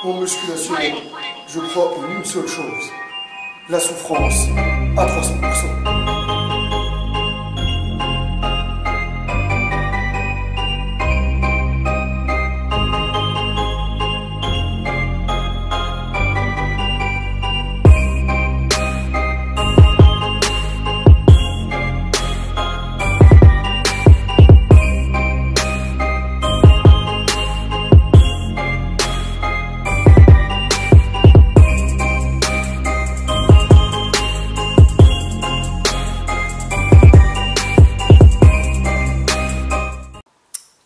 En musculation, je crois en une seule chose, la souffrance à 300%.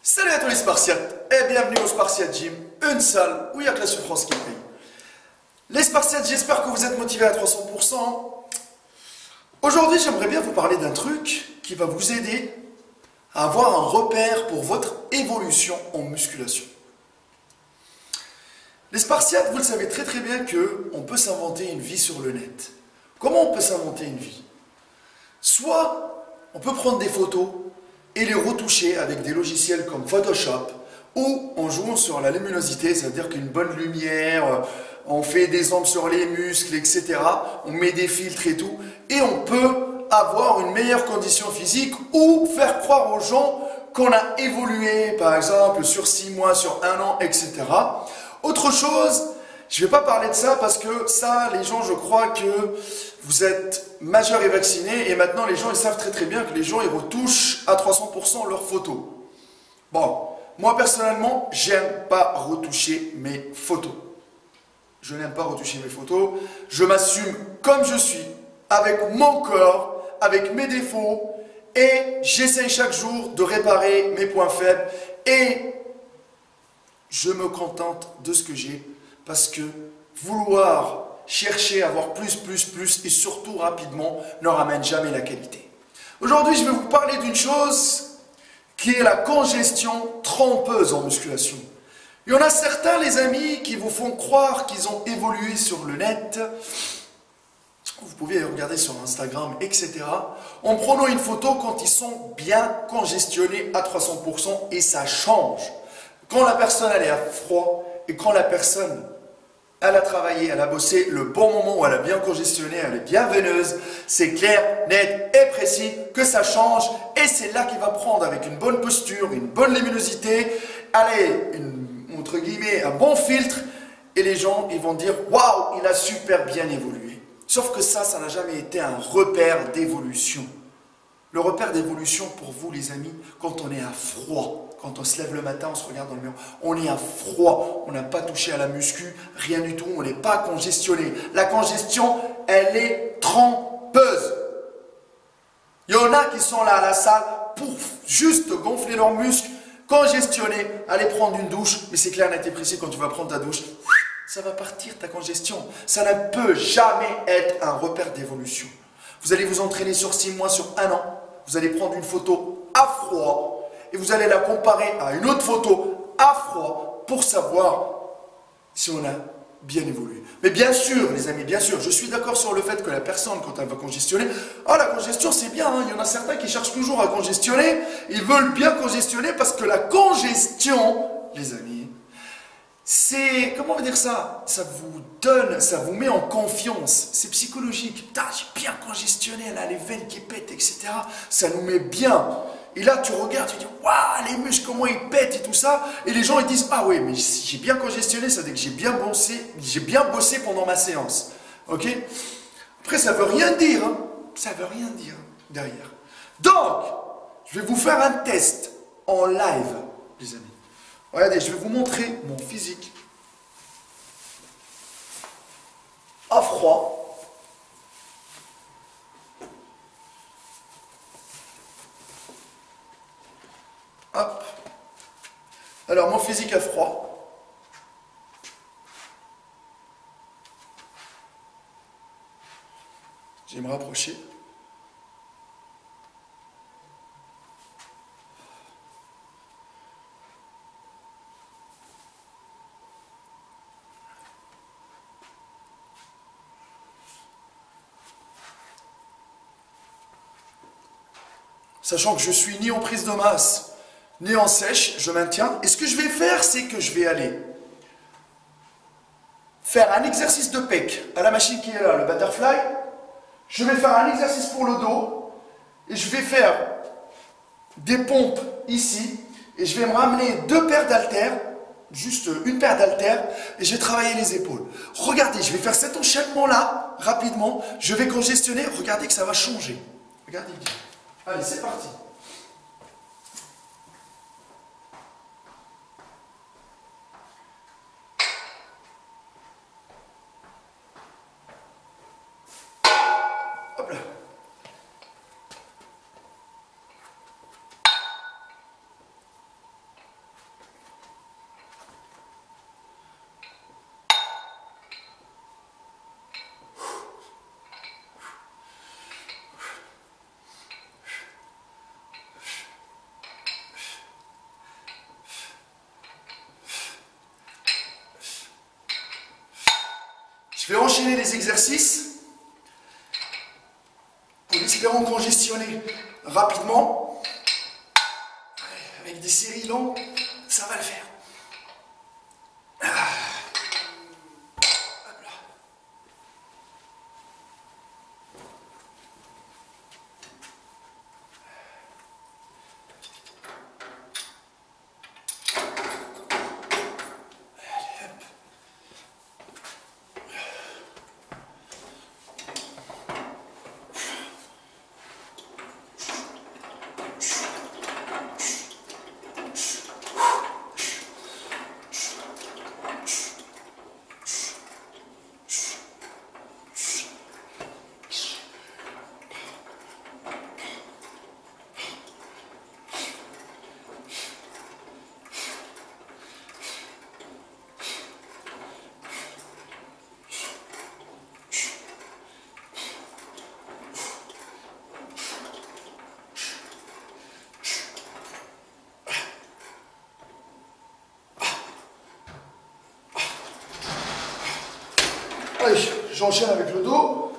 Salut à tous les Spartiates et bienvenue au Spartiate Gym, une salle où il n'y a que la souffrance qui paye. Les Spartiates, j'espère que vous êtes motivés à 300%. Aujourd'hui, j'aimerais bien vous parler d'un truc qui va vous aider à avoir un repère pour votre évolution en musculation. Les Spartiates, vous le savez très bien qu'on peut s'inventer une vie sur le net. Comment on peut s'inventer une vie? Soit on peut prendre des photos et les retoucher avec des logiciels comme Photoshop ou en jouant sur la luminosité, c'est-à-dire qu'une bonne lumière, on fait des ombres sur les muscles, etc. On met des filtres et tout, et on peut avoir une meilleure condition physique ou faire croire aux gens qu'on a évolué, par exemple, sur 6 mois, sur 1 an, etc. Autre chose, je ne vais pas parler de ça parce que ça, les gens, je crois que vous êtes majeurs et vaccinés et maintenant les gens, ils savent très bien que les gens, ils retouchent à 300% leurs photos. Bon, moi personnellement, j'aime pas retoucher mes photos. Je n'aime pas retoucher mes photos. Je m'assume comme je suis, avec mon corps, avec mes défauts et j'essaye chaque jour de réparer mes points faibles et je me contente de ce que j'ai. Parce que vouloir chercher à avoir plus et surtout rapidement ne ramène jamais la qualité. Aujourd'hui, je vais vous parler d'une chose qui est la congestion trompeuse en musculation. Il y en a certains, les amis, qui vous font croire qu'ils ont évolué sur le net. Vous pouvez regarder sur Instagram, etc. En prenant une photo quand ils sont bien congestionnés à 300% et ça change. Quand la personne elle est à froid et quand la personne elle a travaillé, elle a bossé le bon moment où elle a bien congestionné, elle est bien veineuse, c'est clair, net et précis que ça change et c'est là qu'il va prendre avec une bonne posture, une bonne luminosité, allez, entre guillemets, un bon filtre et les gens ils vont dire waouh, il a super bien évolué. Sauf que ça n'a jamais été un repère d'évolution. Le repère d'évolution pour vous les amis, quand on est à froid, quand on se lève le matin, on se regarde dans le miroir, on est à froid, on n'a pas touché à la muscu, rien du tout, on n'est pas congestionné. La congestion, elle est trompeuse. Il y en a qui sont là à la salle pour juste gonfler leurs muscles, congestionner, aller prendre une douche, mais c'est clair, net et précis, quand tu vas prendre ta douche, ça va partir ta congestion. Ça ne peut jamais être un repère d'évolution. Vous allez vous entraîner sur 6 mois, sur 1 an, vous allez prendre une photo à froid, et vous allez la comparer à une autre photo à froid pour savoir si on a bien évolué. Mais bien sûr, les amis, bien sûr, je suis d'accord sur le fait que la personne, quand elle va congestionner, la congestion c'est bien, hein, il y en a certains qui cherchent toujours à congestionner, ils veulent bien congestionner parce que la congestion, les amis, c'est, comment on va dire ça? Ça vous donne, ça vous met en confiance, c'est psychologique. Putain, j'ai bien congestionné, elle a les veines qui pètent, etc. Ça nous met bien. Et là, tu regardes, tu dis, waouh, les muscles, comment ils pètent et tout ça. Et les gens, ils disent, ah oui, mais si j'ai bien congestionné, ça veut dire que j'ai bien bossé pendant ma séance. Ok? Après, ça veut rien dire, hein. Ça veut rien dire derrière. Donc, je vais vous faire un test en live, les amis. Regardez, je vais vous montrer mon physique à froid. Hop. Alors, mon physique à froid. Je vais me rapprocher. Sachant que je suis ni en prise de masse, néant sèche, je maintiens. Et ce que je vais faire, c'est que je vais aller faire un exercice de pec à la machine qui est là, le butterfly. Je vais faire un exercice pour le dos. Et je vais faire des pompes ici. Et je vais me ramener 2 paires d'haltères. Juste une paire d'haltères. Et je vais travailler les épaules. Regardez, je vais faire cet enchaînement-là, rapidement. Je vais congestionner. Regardez que ça va changer. Regardez bien. Allez, c'est parti. Hop là. Je vais enchaîner les exercices en espérant congestionner rapidement. Avec des séries longues, ça va le faire. Allez, j'enchaîne avec le dos.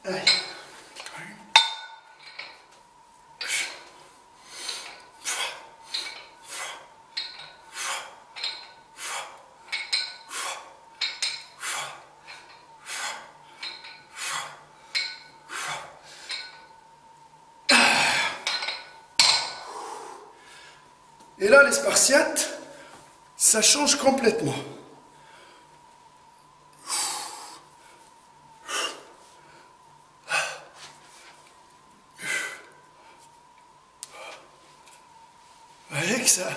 Allez. Et là, les spartiates, ça change complètement. Avec ça.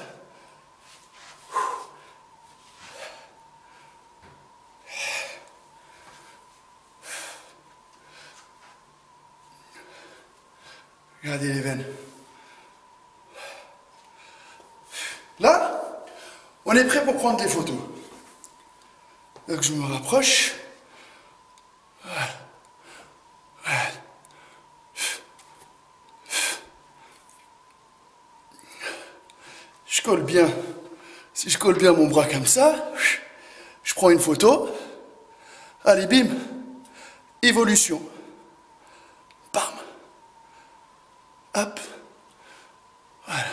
Regardez les veines. Là, on est prêt pour prendre des photos. Donc je me rapproche. Voilà. Voilà. Je colle bien. Si je colle bien mon bras comme ça, je prends une photo. Allez, bim. Évolution. Bam. Hop. Voilà.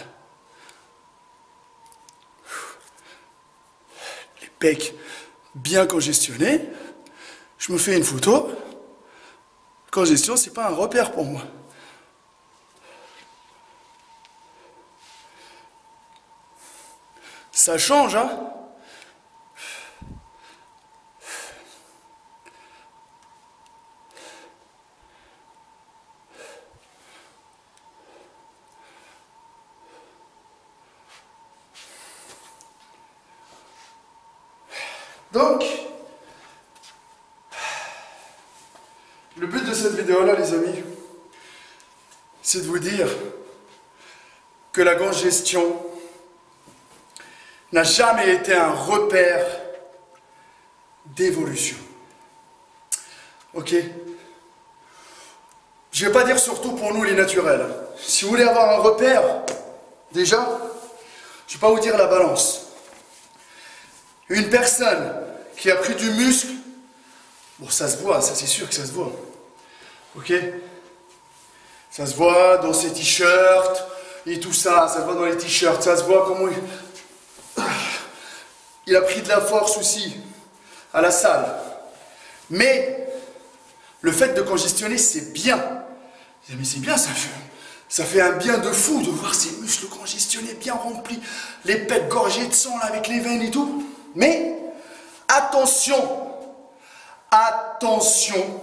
Les pecs bien congestionnés. Je me fais une photo. Congestion, c'est pas un repère pour moi. Ça change, hein? Donc, le but de cette vidéo-là, les amis, c'est de vous dire que la congestion n'a jamais été un repère d'évolution. Ok? Je ne vais pas dire surtout pour nous les naturels. Si vous voulez avoir un repère, déjà, je ne vais pas vous dire la balance. Une personne qui a pris du muscle, bon ça se voit, ça c'est sûr que ça se voit. Ok? Ça se voit dans ses t-shirts et tout ça, ça se voit dans les t-shirts, ça se voit comment il a pris de la force aussi à la salle. Mais le fait de congestionner, c'est bien. Mais c'est bien, ça fait un bien de fou de voir ses muscles congestionnés, bien remplis, les pecs gorgés de sang là, avec les veines et tout. Mais attention, attention,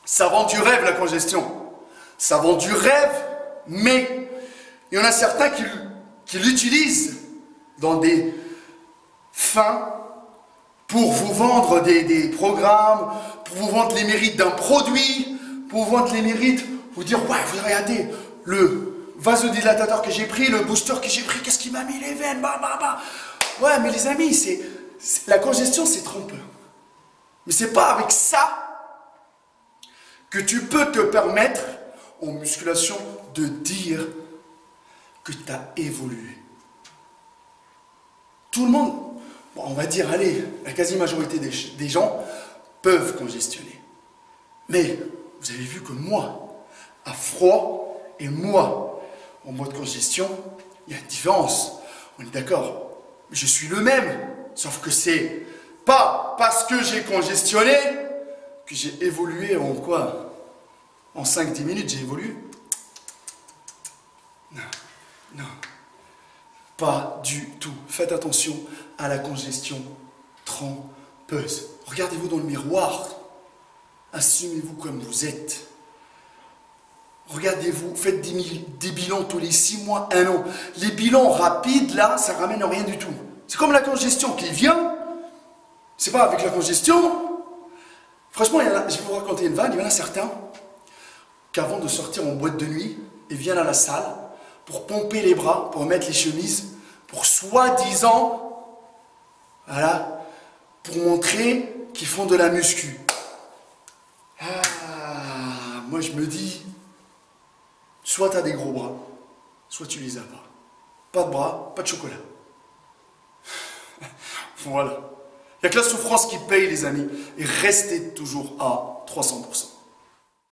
ça vend du rêve la congestion. Ça vend du rêve, mais il y en a certains qui l'utilisent dans des fins pour vous vendre des programmes, pour vous vendre les mérites d'un produit, pour vous vendre les mérites, vous dire ouais, vous regardez le vasodilatateur que j'ai pris, le booster que j'ai pris, qu'est-ce qui m'a mis les veines, bah bah bah. Ouais, mais les amis, la congestion, c'est trompeur. Mais c'est pas avec ça que tu peux te permettre en musculation de dire que tu as évolué. Tout le monde, bon, on va dire, allez, la quasi-majorité des gens peuvent congestionner. Mais vous avez vu que moi, à froid, et moi, en mode congestion, il y a une différence. On est d'accord? Je suis le même, sauf que c'est pas parce que j'ai congestionné que j'ai évolué en quoi? En 5-10 minutes, j'ai évolué? Non, non, pas du tout. Faites attention à la congestion trompeuse. Regardez-vous dans le miroir. Assumez-vous comme vous êtes. Regardez-vous, faites des bilans tous les 6 mois, 1 an. Les bilans rapides, là, ça ramène rien du tout. C'est comme la congestion qui vient. C'est pas avec la congestion. Franchement, je vais vous raconter une vanne. Il y en a certains qu'avant de sortir en boîte de nuit, ils viennent à la salle pour pomper les bras, pour mettre les chemises, pour soi-disant, voilà, pour montrer qu'ils font de la muscu. Ah, moi je me dis, soit tu as des gros bras, soit tu les as pas. Pas de bras, pas de chocolat. Voilà. Il n'y a que la souffrance qui paye, les amis. Et restez toujours à 300%.